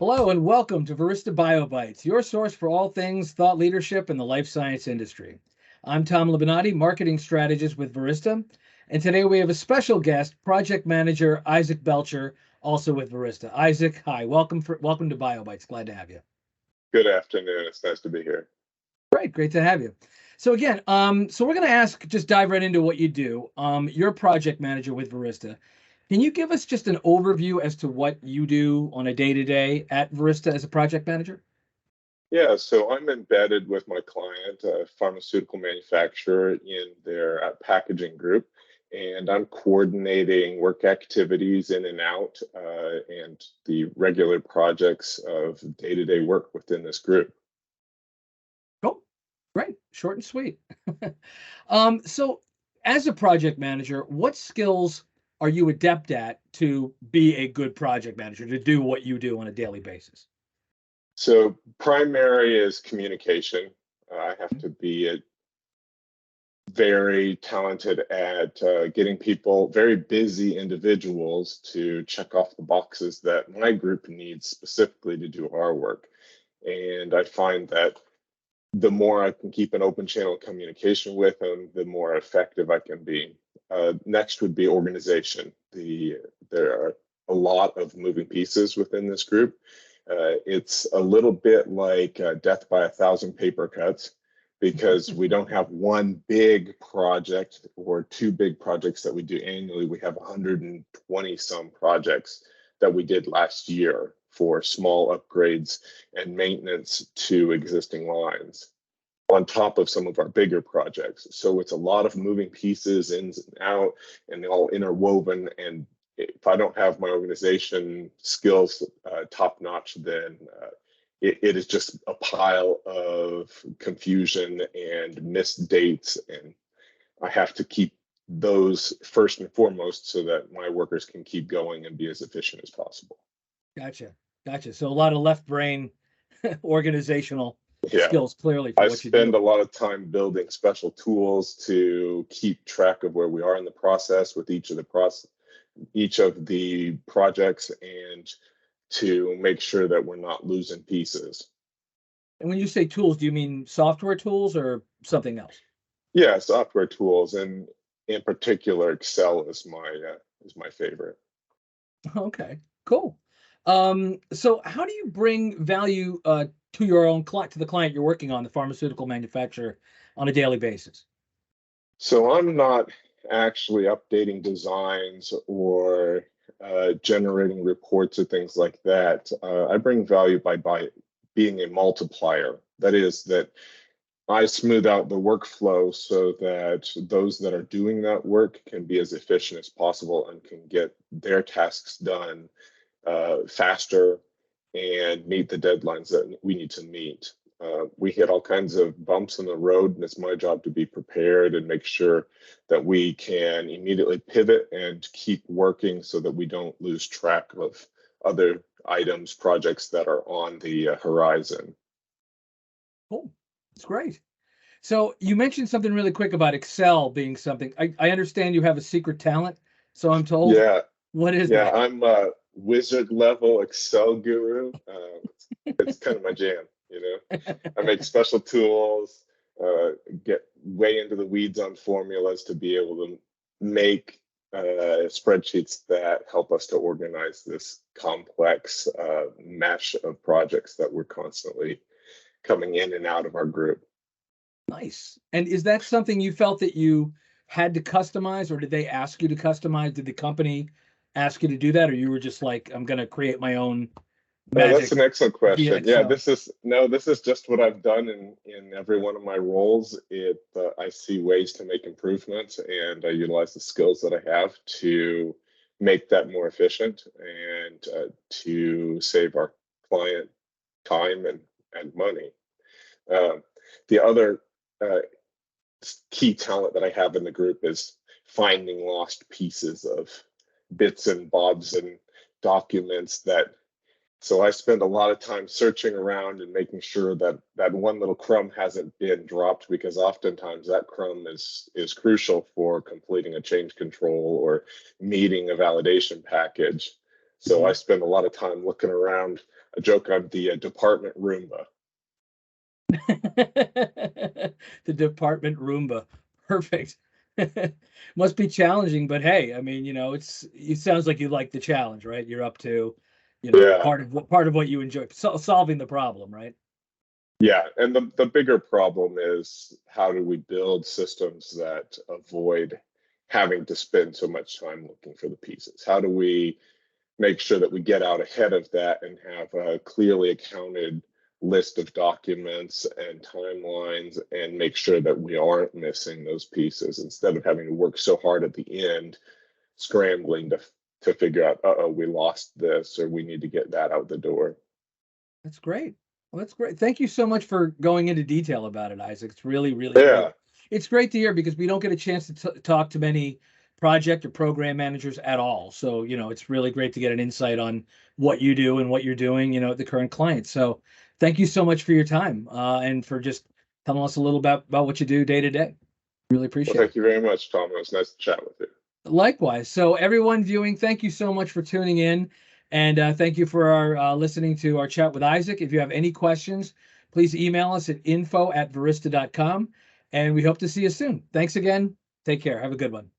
Hello and welcome to Verista BioBytes, your source for all things thought leadership in the life science industry. I'm Tom Libonate, marketing strategist with Verista, and today we have a special guest, project manager Isaac Belcher, also with Verista. Isaac, hi, welcome to BioBytes. Glad to have you. Good afternoon. It's nice to be here. Great to have you. So again, so we're going to just dive right into what you do. You're a project manager with Verista. Can you give us just an overview as to what you do on a day-to-day at Verista as a project manager? Yeah, so I'm embedded with my client, a pharmaceutical manufacturer, in their packaging group, and I'm coordinating work activities in and out and the regular projects of day-to-day work within this group. Cool. Great. Short and sweet. So as a project manager, what skills are you adept at to be a good project manager, to do what you do on a daily basis? So primary is communication. I have to be very talented at getting people, very busy individuals, to check off the boxes that my group needs specifically to do our work. And I find that the more I can keep an open channel of communication with them, the more effective I can be. Next would be organization. There are a lot of moving pieces within this group. It's a little bit like death by 1,000 paper cuts, because we don't have one big project or two big projects that we do annually. We have 120 some projects that we did last year for small upgrades and maintenance to existing lines, on top of some of our bigger projects. So it's a lot of moving pieces in and out, and all interwoven. And if I don't have my organization skills top notch, then it is just a pile of confusion and missed dates. And I have to keep those first and foremost so that my workers can keep going and be as efficient as possible. Gotcha. So a lot of left brain organizational Yeah. skills, clearly, for I what you spend do. a lot of time building special tools to keep track of where we are in the process with each of the projects, and to make sure that we're not losing pieces. And when you say tools, do you mean software tools or something else? Yeah, software tools, and in particular, Excel is my favorite. Okay, cool. So how do you bring value to your own client, to the client you're working on, the pharmaceutical manufacturer, on a daily basis? So I'm not actually updating designs or generating reports or things like that. I bring value by being a multiplier. That is, that I smooth out the workflow so that those that are doing that work can be as efficient as possible and can get their tasks done faster and meet the deadlines that we need to meet. We hit all kinds of bumps in the road, and it's my job to be prepared and make sure that we can immediately pivot and keep working so that we don't lose track of other items, projects that are on the horizon. Cool. That's great. So you mentioned something really quick about Excel being something. I understand you have a secret talent, so I'm told. Yeah. What is Yeah, that? I'm a wizard level Excel guru. It's kind of my jam, you know. I make special tools, get way into the weeds on formulas to be able to make spreadsheets that help us to organize this complex mesh of projects that we're constantly coming in and out of our group. Nice. And is that something you felt that you had to customize, or did they ask you to customize? Did the company ask you to do that, or you were just like, I'm going to create my own That's magic an excellent via question. Yeah, Excel? this is just what I've done in every one of my roles. I see ways to make improvements, and I utilize the skills that I have to make that more efficient and to save our client time and money. The other key talent that I have in the group is finding lost pieces of bits and bobs and documents that. So I spend a lot of time searching around and making sure that that one little crumb hasn't been dropped, because oftentimes that crumb is crucial for completing a change control or meeting a validation package. So I spend a lot of time looking around. I joke I'm the department Roomba. The department Roomba. Perfect. Must be challenging, but hey, I mean, it sounds like you like the challenge, right? You're up to, Yeah. part of what you enjoy, solving the problem, right? Yeah, and the bigger problem is how do we build systems that avoid having to spend so much time looking for the pieces? How do we make sure that we get out ahead of that and have a clearly accounted list of documents and timelines and make sure that we aren't missing those pieces instead of having to work so hard at the end scrambling to figure out, uh-oh, we lost this or we need to get that out the door. That's great. Well, that's great. Thank you so much for going into detail about it, Isaac. It's really, really, Yeah. it's great to hear because we don't get a chance to talk to many project or program managers at all. So, it's really great to get an insight on what you do and what you're doing, at the current client. So thank you so much for your time and for just telling us a little about what you do day to day. Really Well, appreciate it. thank you very much, Tom. It was nice to chat with you. Likewise. So, everyone viewing, thank you so much for tuning in. And thank you for our listening to our chat with Isaac. If you have any questions, please email us at info@verista.com. And we hope to see you soon. Thanks again. Take care. Have a good one.